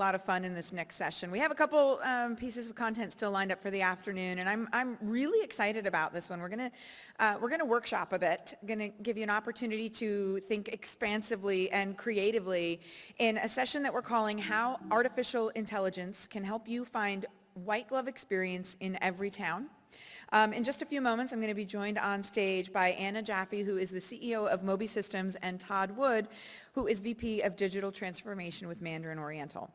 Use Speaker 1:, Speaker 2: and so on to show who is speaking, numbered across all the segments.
Speaker 1: lot of fun in this next session. We have a couple pieces of content still lined up for the afternoon, and I'm really excited about this one. We're gonna workshop a bit. I'm gonna give you an opportunity to think expansively and creatively in a session that we're calling How Artificial Intelligence Can Help You Find White Glove Experience in Every Town. In just a few moments, I'm going to be joined on stage by Anna Jaffe, who is the CEO of Moby Systems, and Todd Wood, who is VP of Digital Transformation with Mandarin Oriental.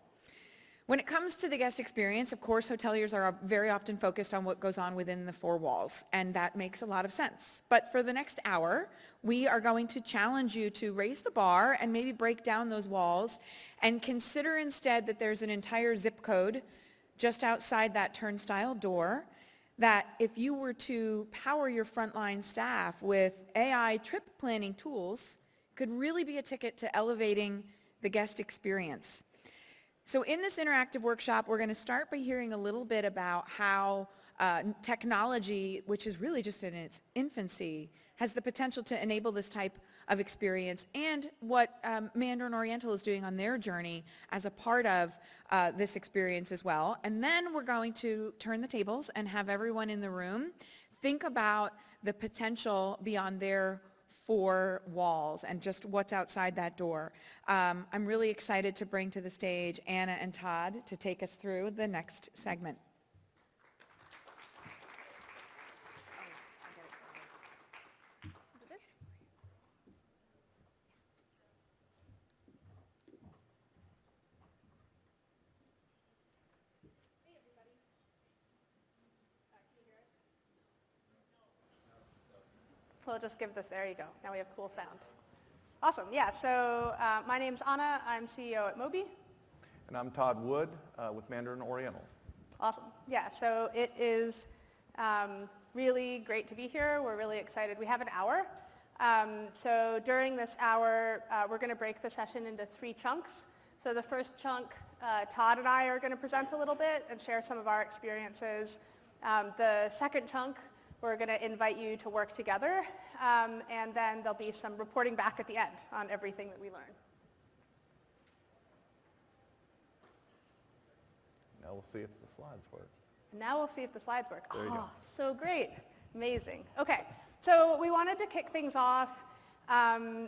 Speaker 1: When it comes to the guest experience, of course, hoteliers are very often focused on what goes on within the four walls, and that makes a lot of sense. But for the next hour, we are going to challenge you to raise the bar and maybe break down those walls and consider instead that there's an entire zip code just outside that turnstile door that if you were to power your frontline staff with AI trip planning tools, could really be a ticket to elevating the guest experience. So in this interactive workshop, we're going to start by hearing a little bit about how technology, which is really just in its infancy, has the potential to enable this type of experience, and what Mandarin Oriental is doing on their journey as a part of this experience as well. And then we're going to turn the tables and have everyone in the room think about the potential beyond their four walls and just what's outside that door. I'm really excited to bring to the stage Anna and Todd to take us through the next segment.
Speaker 2: We'll just give this, there you go. Now we have cool sound. Awesome, yeah, so my name's Anna. I'm CEO at Moby.
Speaker 3: And I'm Todd Wood with Mandarin Oriental.
Speaker 2: Awesome, yeah, so it is really great to be here. We're really excited. We have an hour. So during this hour, we're going to break the session into 3 chunks. So the first chunk, Todd and I are going to present a little bit and share some of our experiences. The second chunk, we're going to invite you to work together, and then there'll be some reporting back at the end on everything that we learn.
Speaker 3: Now we'll see if the slides work.
Speaker 2: Now we'll see if the slides work.
Speaker 3: There you go.
Speaker 2: So great. Amazing. Okay, so we wanted to kick things off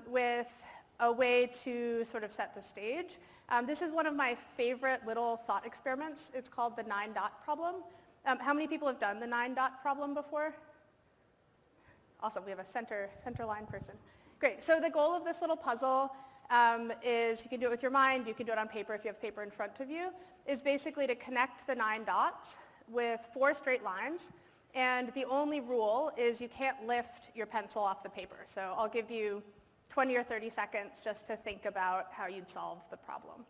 Speaker 2: with a way to sort of set the stage. This is one of my favorite little thought experiments. It's called the 9-dot problem. How many people have done the 9-dot problem before? Awesome, we have a center line person. Great, so the goal of this little puzzle is, you can do it with your mind, you can do it on paper if you have paper in front of you, is basically to connect the 9 dots with 4 straight lines, and the only rule is you can't lift your pencil off the paper. So I'll give you 20 or 30 seconds just to think about how you'd solve the problem.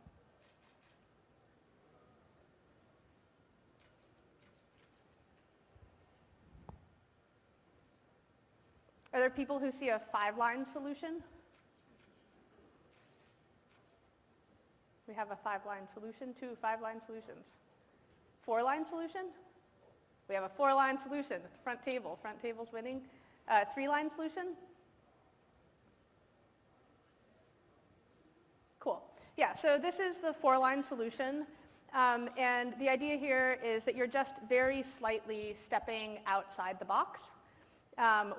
Speaker 2: Are there people who see a 5-line solution? We have a 5-line solution, 2 5-line solutions. 4-line solution? We have a 4-line solution, front table. Front table's winning. 3-line solution? Cool. Yeah, so this is the 4-line solution. And the idea here is that you're just very slightly stepping outside the box.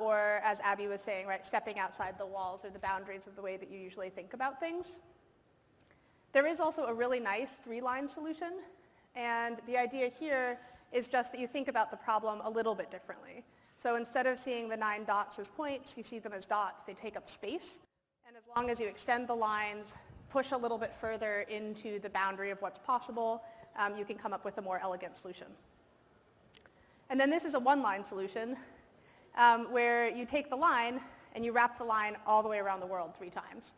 Speaker 2: Or as Abby was saying, right, stepping outside the walls or the boundaries of the way that you usually think about things. There is also a really nice 3-line solution, and the idea here is just that you think about the problem a little bit differently. So instead of seeing the 9 dots as points, you see them as dots. They take up space, and as long as you extend the lines, push a little bit further into the boundary of what's possible, you can come up with a more elegant solution. And then this is a 1-line solution, where you take the line and you wrap the line all the way around the world 3 times.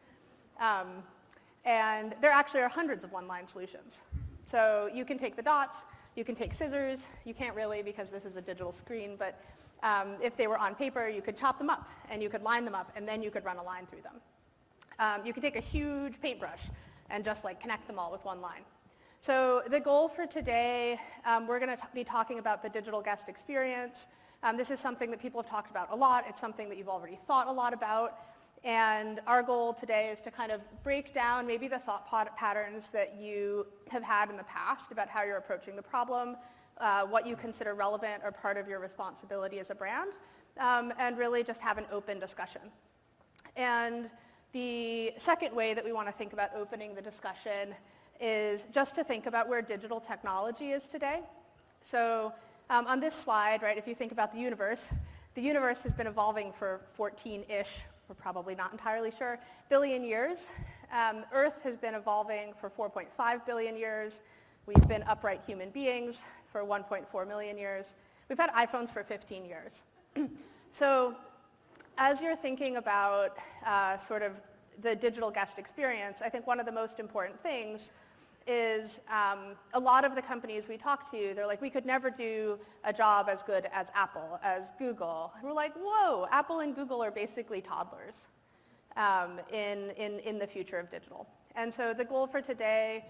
Speaker 2: And there actually are hundreds of 1-line solutions. So you can take the dots, you can take scissors, you can't really because this is a digital screen, but if they were on paper, you could chop them up and you could line them up and then you could run a line through them. You could take a huge paintbrush and just like connect them all with 1 line. So the goal for today, we're going to be talking about the digital guest experience. This is something that people have talked about a lot. It's something that you've already thought a lot about. And our goal today is to kind of break down maybe the thought patterns that you have had in the past about how you're approaching the problem, what you consider relevant or part of your responsibility as a brand, and really just have an open discussion. And the second way that we want to think about opening the discussion is just to think about where digital technology is today. So on this slide, right, if you think about the universe has been evolving for 14-ish, we're probably not entirely sure, billion years. Earth has been evolving for 4.5 billion years. We've been upright human beings for 1.4 million years. We've had iPhones for 15 years. So as you're thinking about sort of the digital guest experience, I think one of the most important things is a lot of the companies we talk to, they're like, we could never do a job as good as Apple, as Google. And we're like, whoa, Apple and Google are basically toddlers in the future of digital. And so the goal for today,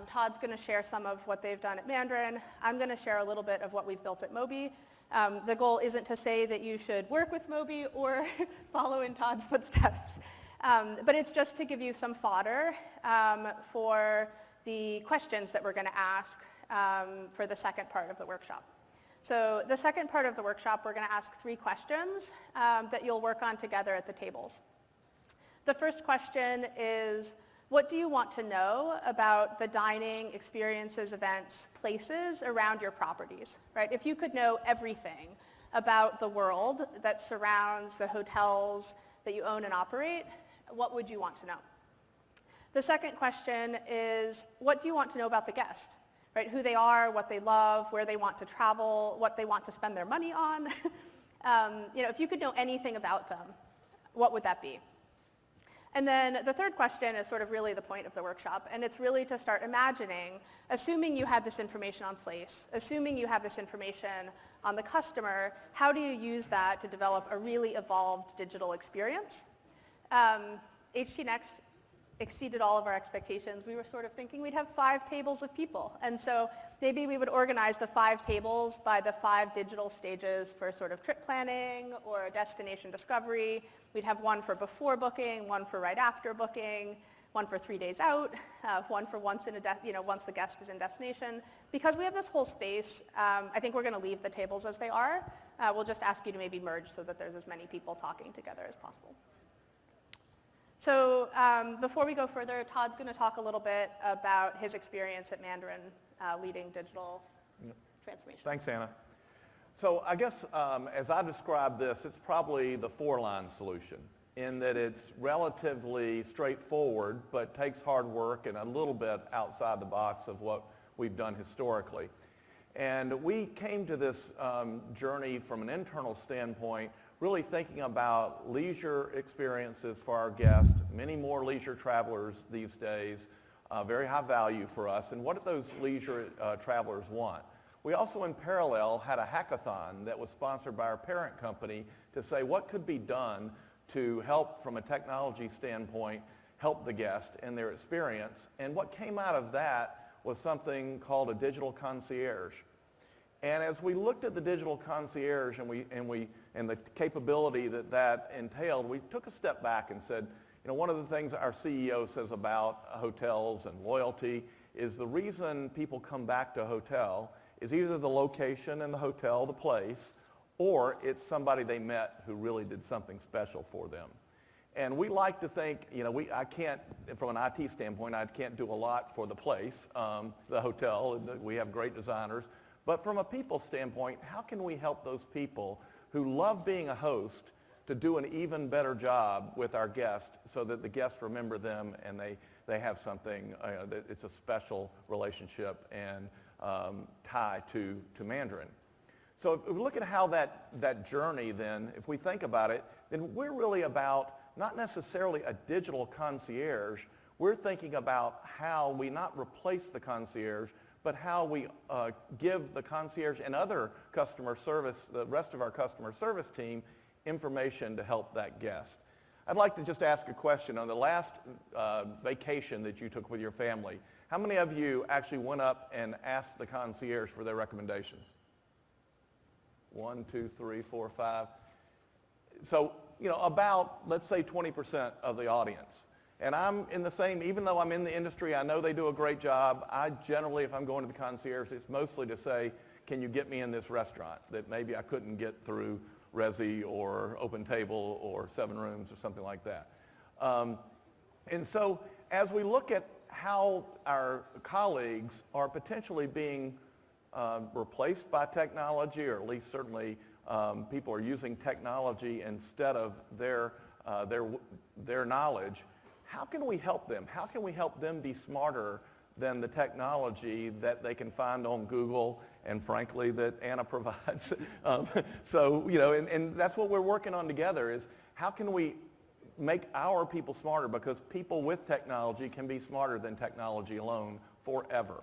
Speaker 2: Todd's going to share some of what they've done at Mandarin. I'm going to share a little bit of what we've built at Moby. The goal isn't to say that you should work with Moby or follow in Todd's footsteps, but it's just to give you some fodder for the questions that we're going to ask for the second part of the workshop. So the second part of the workshop, we're going to ask 3 questions that you'll work on together at the tables. The first question is, what do you want to know about the dining, experiences, events, places around your properties, right? If you could know everything about the world that surrounds the hotels that you own and operate, what would you want to know? The second question is, what do you want to know about the guest, right? Who they are, what they love, where they want to travel, what they want to spend their money on. If you could know anything about them, what would that be? And then the third question is sort of really the point of the workshop, and it's really to start imagining, assuming you had this information on place, assuming you have this information on the customer, how do you use that to develop a really evolved digital experience? HT Next exceeded all of our expectations. We were sort of thinking we'd have 5 tables of people. And so maybe we would organize the 5 tables by the 5 digital stages for sort of trip planning or destination discovery. We'd have one for before booking, one for right after booking, one for 3 days out, one for once the guest is in destination. Because we have this whole space, I think we're going to leave the tables as they are. We'll just ask you to maybe merge so that there's as many people talking together as possible. So before we go further, Todd's going to talk a little bit about his experience at Mandarin leading digital transformation.
Speaker 3: Thanks, Anna. So I guess as I describe this, it's probably the 4-line solution in that it's relatively straightforward, but takes hard work and a little bit outside the box of what we've done historically. And we came to this journey from an internal standpoint, really thinking about leisure experiences for our guests, many more leisure travelers these days, very high value for us, and what do those leisure travelers want? We also, in parallel, had a hackathon that was sponsored by our parent company to say what could be done to help, from a technology standpoint, help the guest in their experience. And what came out of that was something called a digital concierge. And as we looked at the digital concierge and the capability that entailed, we took a step back and said, one of the things our CEO says about hotels and loyalty is the reason people come back to a hotel is either the location in the hotel, the place, or it's somebody they met who really did something special for them. And we like to think, I can't, from an IT standpoint, I can't do a lot for the place, the hotel. We have great designers. But from a people standpoint, how can we help those people who love being a host to do an even better job with our guests so that the guests remember them and they have something, that it's a special relationship and tie to Mandarin. So if we look at how that journey then, if we think about it, then we're really about not necessarily a digital concierge. We're thinking about how we not replace the concierge, but how we give the concierge and other customer service, the rest of our customer service team, information to help that guest. I'd like to just ask a question. On the last vacation that you took with your family, how many of you actually went up and asked the concierge for their recommendations? 1, 2, 3, 4, 5. So, about, let's say, 20% of the audience. And I'm in the same, even though I'm in the industry, I know they do a great job. I generally, if I'm going to the concierge, it's mostly to say, can you get me in this restaurant that maybe I couldn't get through Resi or Open Table or Seven Rooms or something like that. And so as we look at how our colleagues are potentially being replaced by technology, or at least certainly people are using technology instead of their knowledge, how can we help them? How can we help them be smarter than the technology that they can find on Google and frankly that Anna provides? So, and that's what we're working on together is how can we make our people smarter, because people with technology can be smarter than technology alone forever.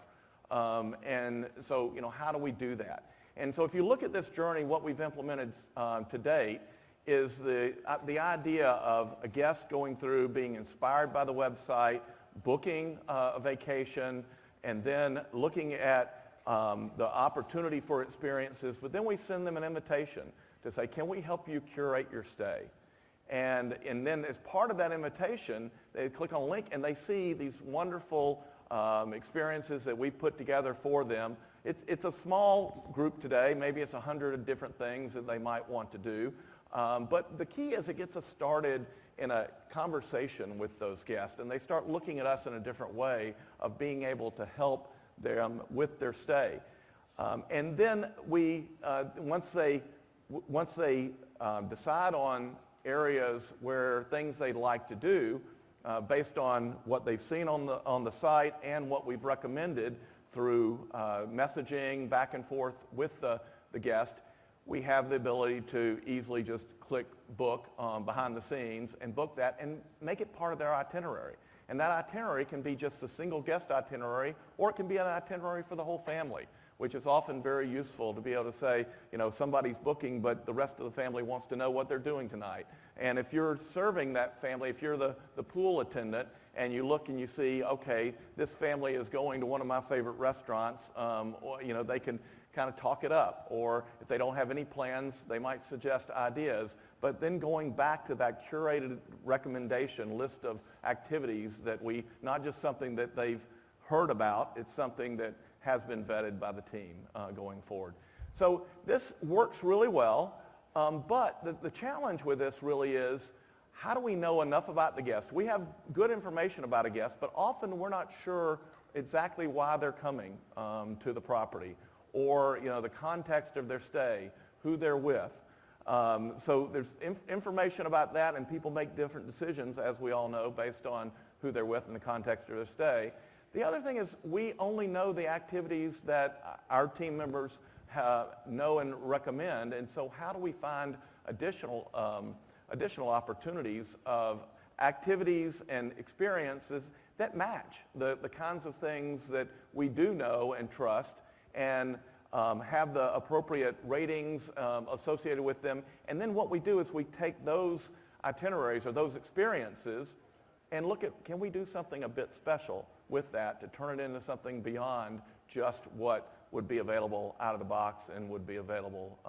Speaker 3: And so, how do we do that? And so if you look at this journey, what we've implemented to date is the idea of a guest going through, being inspired by the website, booking a vacation, and then looking at the opportunity for experiences, but then we send them an invitation to say, can we help you curate your stay? And then as part of that invitation, they click on a link and they see these wonderful experiences that we put together for them. It's a small group today. Maybe it's 100 different things that they might want to do. But the key is it gets us started in a conversation with those guests, and they start looking at us in a different way of being able to help them with their stay. And then we, once they decide on areas where things they'd like to do, based on what they've seen on the site and what we've recommended through messaging back and forth with the guest, we have the ability to easily just click book behind the scenes and book that and make it part of their itinerary. And that itinerary can be just a single guest itinerary, or it can be an itinerary for the whole family, which is often very useful to be able to say, somebody's booking, but the rest of the family wants to know what they're doing tonight. And if you're serving that family, if you're the pool attendant, and you look and you see, okay, this family is going to one of my favorite restaurants, they can kind of talk it up. Or if they don't have any plans, they might suggest ideas. But then going back to that curated recommendation list of activities that not just something that they've heard about, it's something that has been vetted by the team going forward. So this works really well, but the challenge with this really is, how do we know enough about the guest? We have good information about a guest, but often we're not sure exactly why they're coming to the property, or the context of their stay, who they're with. So there's information about that, and people make different decisions, as we all know, based on who they're with and the context of their stay. The other thing is we only know the activities that our team members know and recommend, and so how do we find additional opportunities of activities and experiences that match the kinds of things that we do know and trust, and have the appropriate ratings associated with them. And then what we do is we take those itineraries or those experiences and look at, can we do something a bit special with that to turn it into something beyond just what would be available out of the box and would be available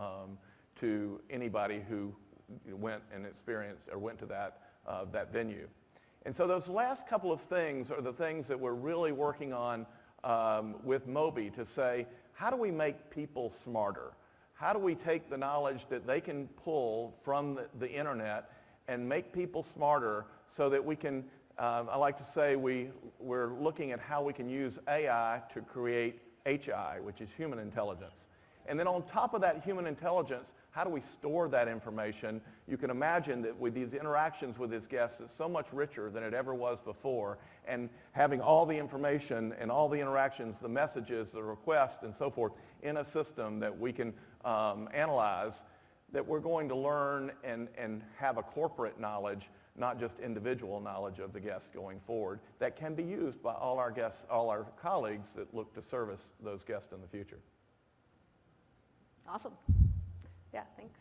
Speaker 3: to anybody who went and experienced or went to that venue. And so those last couple of things are the things that we're really working on with Moby, to say, how do we make people smarter? How do we take the knowledge that they can pull from the internet and make people smarter so that we can, I like to say we're looking at how we can use AI to create HI, which is human intelligence. And then on top of that human intelligence, how do we store that information? You can imagine that with these interactions with his guests, it's so much richer than it ever was before. And having all the information and all the interactions, the messages, the requests, and so forth in a system that we can analyze, that we're going to learn and have a corporate knowledge, not just individual knowledge of the guests going forward, that can be used by all our guests, all our colleagues that look to service those guests in the future.
Speaker 2: Awesome. Yeah, thanks.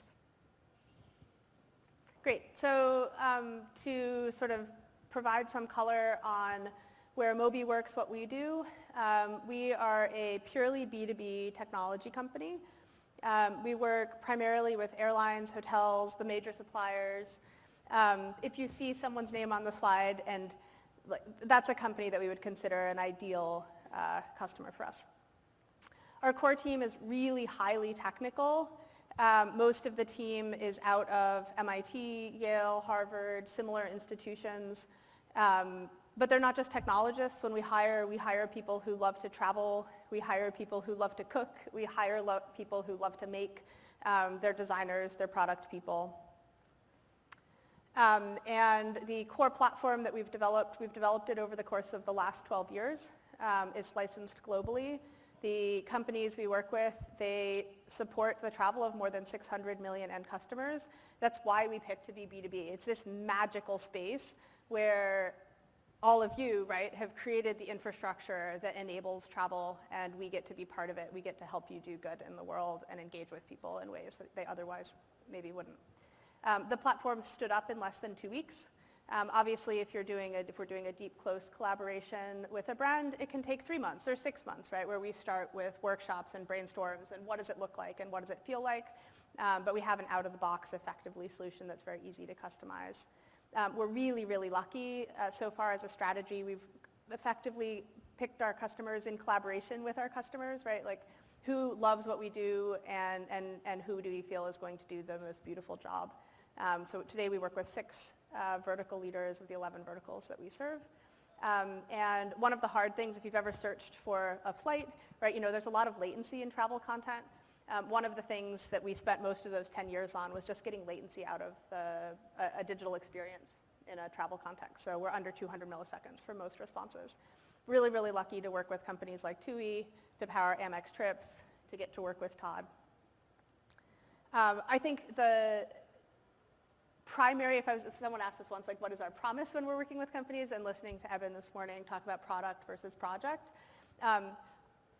Speaker 2: Great. So to sort of provide some color on where Moby works, what we do, we are a purely B2B technology company. We work primarily with airlines, hotels, the major suppliers, If you see someone's name on the slide, and that's a company that we would consider an ideal customer for us. Our core team is really highly technical. Most of the team is out of MIT, Yale, Harvard, similar institutions. But they're not just technologists. When we hire people who love to travel. We hire people who love to cook. We hire people who love to make. They're designers, they're product people. And the core platform that we've developed it over the course of the last 12 years. It's licensed globally. The companies we work with, they support the travel of more than 600 million end customers. That's why we picked to be B2B. It's this magical space where all of you, right, have created the infrastructure that enables travel, and we get to be part of it. We get to help you do good in the world and engage with people in ways that they otherwise maybe wouldn't. The platform stood up in less than 2 weeks. Obviously, if we're doing a deep, close collaboration with a brand, it can take 3 months or 6 months, right, where we start with workshops and brainstorms and what does it look like and what does it feel like. But we have an out-of-the-box, effectively solution that's very easy to customize. We're really, really lucky. So far as a strategy, we've effectively picked our customers in collaboration with our customers, right? Like who loves what we do and who do we feel is going to do the most beautiful job. So today we work with 6 vertical leaders of the 11 verticals that we serve. And one of the hard things, if you've ever searched for a flight, right, there's a lot of latency in travel content. One of the things that we spent most of those 10 years on was just getting latency out of a digital experience in a travel context. So we're under 200 milliseconds for most responses. Really, really lucky to work with companies like TUI, to power Amex trips, to get to work with Todd. I think the primary, if someone asked us once, like, what is our promise when we're working with companies, and listening to Eben this morning talk about product versus project, I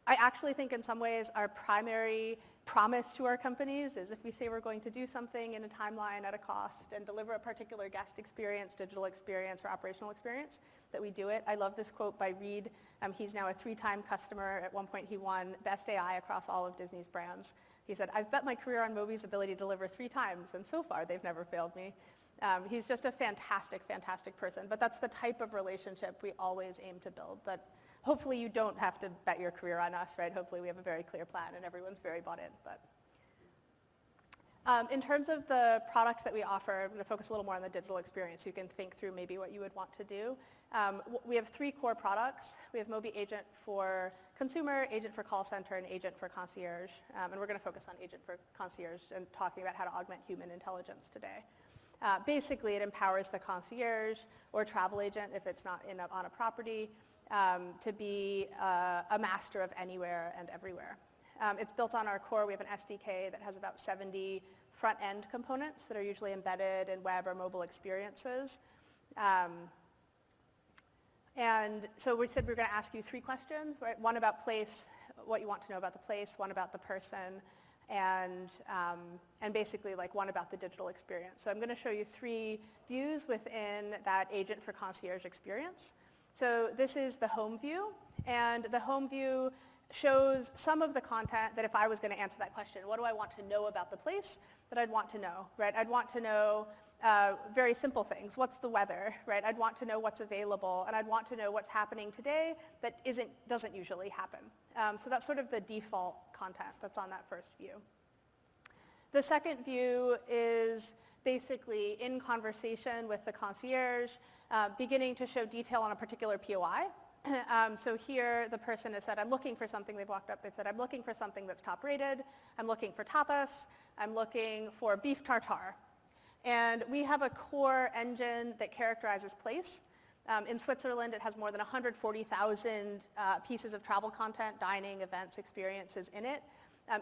Speaker 2: actually think in some ways our primary promise to our companies is if we say we're going to do something in a timeline at a cost and deliver a particular guest experience, digital experience, or operational experience, that we do it. I love this quote by Reed. He's now a 3-time customer. At one point he won Best AI across all of Disney's brands. He said, "I've bet my career on Mobi's ability to deliver 3 times, and so far they've never failed me." He's just a fantastic, fantastic person. But that's the type of relationship we always aim to build. But hopefully you don't have to bet your career on us, right? Hopefully we have a very clear plan and everyone's very bought in. But in terms of the product that we offer, I'm going to focus a little more on the digital experience so you can think through maybe what you would want to do. We have 3 core products. We have Mobi Agent for consumer, Agent for call center, and Agent for concierge. And we're going to focus on Agent for concierge and talking about how to augment human intelligence today. Basically, it empowers the concierge or travel agent, if it's not on a property, to be a master of anywhere and everywhere. It's built on our core. We have an SDK that has about 70 front-end components that are usually embedded in web or mobile experiences. And so we said we were going to ask you 3 questions, right? One about place, what you want to know about the place, one about the person, and basically like one about the digital experience. So I'm going to show you 3 views within that Agent for concierge experience. So this is the home view, and the home view shows some of the content that if I was going to answer that question, what do I want to know about the place, that I'd want to know, right? I'd want to know very simple things. What's the weather, right? I'd want to know what's available, and I'd want to know what's happening today that doesn't usually happen. So that's sort of the default content that's on that first view. The second view is basically in conversation with the concierge, beginning to show detail on a particular POI. So here the person has said, I'm looking for something. They've walked up, they've said, I'm looking for something that's top rated. I'm looking for tapas. I'm looking for beef tartare. And we have a core engine that characterizes place. In Switzerland, it has more than 140,000 pieces of travel content, dining, events, experiences in it.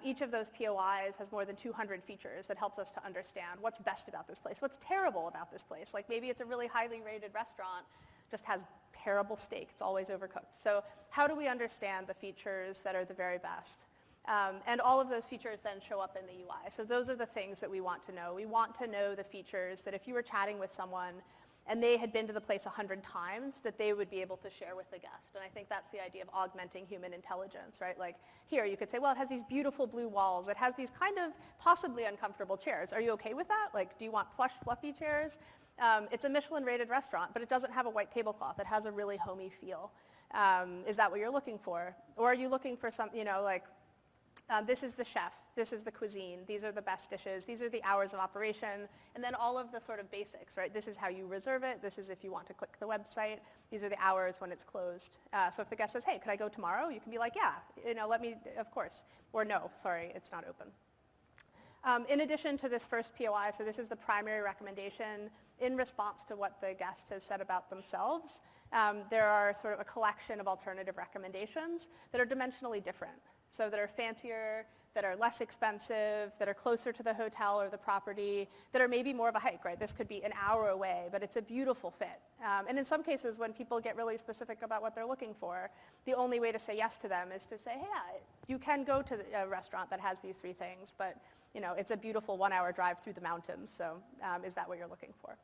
Speaker 2: Each of those POIs has more than 200 features that helps us to understand what's best about this place, what's terrible about this place. Like maybe it's a really highly rated restaurant, just has terrible steak, it's always overcooked. So how do we understand the features that are the very best? And all of those features then show up in the UI. So those are the things that we want to know. We want to know the features that if you were chatting with someone and they had been to the place 100 times, that they would be able to share with the guest. And I think that's the idea of augmenting human intelligence, right? Like here you could say, well, it has these beautiful blue walls. It has these kind of possibly uncomfortable chairs. Are you okay with that? Like, do you want plush, fluffy chairs? It's a Michelin-rated restaurant, but it doesn't have a white tablecloth. It has a really homey feel. Is that what you're looking for? Or are you looking for some, like, this is the chef, this is the cuisine, these are the best dishes, these are the hours of operation, and then all of the sort of basics, right? This is how you reserve it, this is if you want to click the website, these are the hours when it's closed. So if the guest says, hey, could I go tomorrow? You can be like, yeah, let me, of course. Or no, sorry, it's not open. In addition to this first POI, so this is the primary recommendation in response to what the guest has said about themselves, there are sort of a collection of alternative recommendations that are dimensionally different. So that are fancier, that are less expensive, that are closer to the hotel or the property, that are maybe more of a hike, right? This could be an hour away, but it's a beautiful fit. And in some cases, when people get really specific about what they're looking for, the only way to say yes to them is to say, hey, yeah, you can go to a restaurant that has these 3 things, but it's a beautiful 1-hour drive through the mountains, so is that what you're looking for?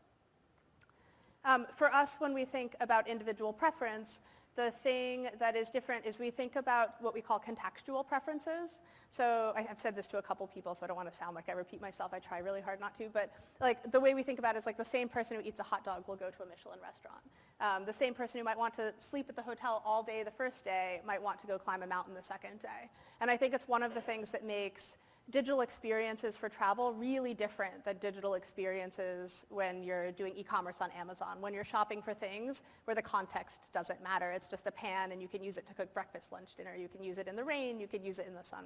Speaker 2: For us, when we think about individual preference, the thing that is different is we think about what we call contextual preferences. So I've said this to a couple people, so I don't want to sound like I repeat myself. I try really hard not to. But like the way we think about it is like the same person who eats a hot dog will go to a Michelin restaurant. The same person who might want to sleep at the hotel all day the first day might want to go climb a mountain the second day. And I think it's one of the things that makes digital experiences for travel really different than digital experiences when you're doing e-commerce on Amazon, when you're shopping for things where the context doesn't matter. It's just a pan and you can use it to cook breakfast, lunch, dinner. You can use it in the rain. You can use it in the sun.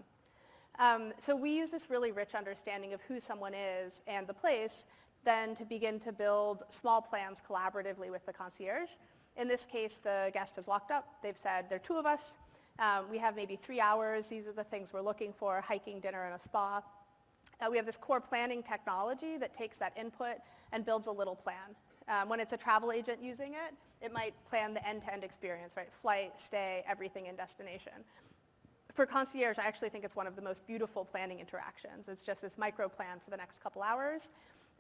Speaker 2: So we use this really rich understanding of who someone is and the place then to begin to build small plans collaboratively with the concierge. In this case, the guest has walked up. They've said, there are 2 of us. We have maybe 3 hours. These are the things we're looking for, hiking, dinner, and a spa. We have this core planning technology that takes that input and builds a little plan. When it's a travel agent using it, it might plan the end-to-end experience, right? Flight, stay, everything in destination. For concierge, I actually think it's one of the most beautiful planning interactions. It's just this micro plan for the next couple hours.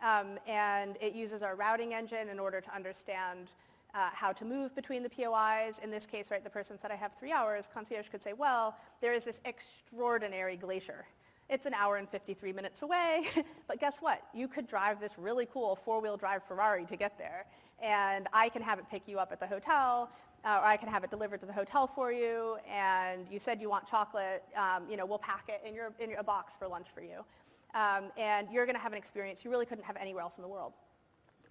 Speaker 2: And it uses our routing engine in order to understand how to move between the POIs. In this case, right, the person said, I have 3 hours. Concierge could say, well, there is this extraordinary glacier. It's 1 hour and 53 minutes away, but guess what? You could drive this really cool 4-wheel drive Ferrari to get there, and I can have it pick you up at the hotel, or I can have it delivered to the hotel for you, and you said you want chocolate, we'll pack it in a box for lunch for you. And you're going to have an experience you really couldn't have anywhere else in the world.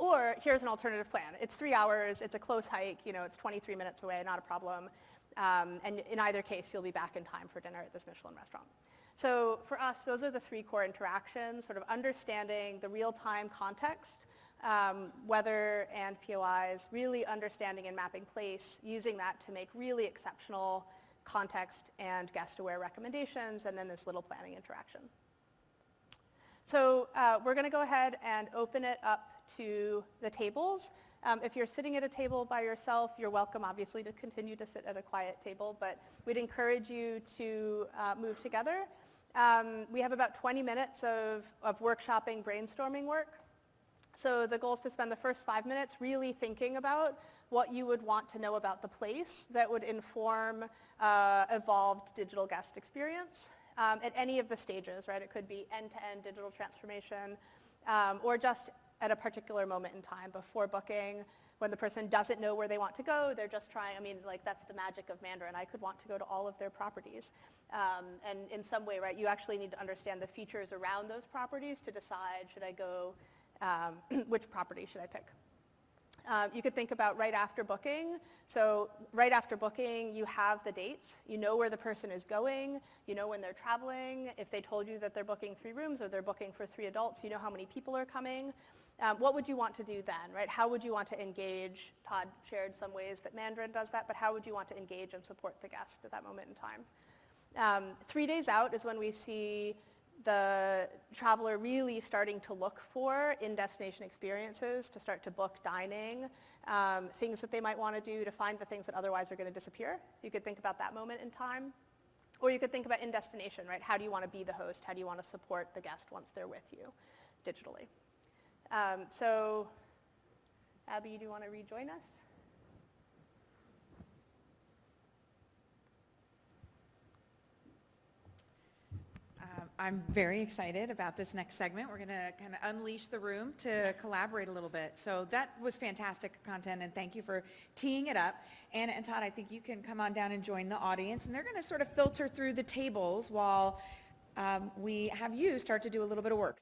Speaker 2: Or here's an alternative plan. It's 3 hours, it's a close hike, it's 23 minutes away, not a problem. And in either case, you'll be back in time for dinner at this Michelin restaurant. So for us, those are the 3 core interactions, sort of understanding the real-time context, weather and POIs, really understanding and mapping place, using that to make really exceptional context and guest-aware recommendations, and then this little planning interaction. So we're going to go ahead and open it up to the tables. If you're sitting at a table by yourself, you're welcome, obviously, to continue to sit at a quiet table, but we'd encourage you to move together. We have about 20 minutes of workshopping, brainstorming work. So the goal is to spend the first 5 minutes really thinking about what you would want to know about the place that would inform evolved digital guest experience at any of the stages, right? It could be end-to-end digital transformation or just at a particular moment in time before booking, when the person doesn't know where they want to go, they're just trying, that's the magic of Mandarin. I could want to go to all of their properties. And in some way, right, you actually need to understand the features around those properties to decide, should I go, which property should I pick? You could think about right after booking. So right after booking, you have the dates. You know where the person is going. You know when they're traveling. If they told you that they're booking 3 rooms or they're booking for 3 adults, you know how many people are coming. What would you want to do then, right? How would you want to engage? Todd shared some ways that Mandarin does that, but how would you want to engage and support the guest at that moment in time? 3 days out is when we see the traveler really starting to look for in-destination experiences, to start to book dining, things that they might want to do to find the things that otherwise are going to disappear. You could think about that moment in time. Or you could think about in-destination, right? How do you want to be the host? How do you want to support the guest once they're with you digitally? So, Abby, do you want to rejoin us?
Speaker 1: I'm very excited about this next segment. We're going to kind of unleash the room to collaborate a little bit. So that was fantastic content, and thank you for teeing it up. Anna and Todd, I think you can come on down and join the audience, and they're going to sort of filter through the tables while we have you start to do a little bit of work.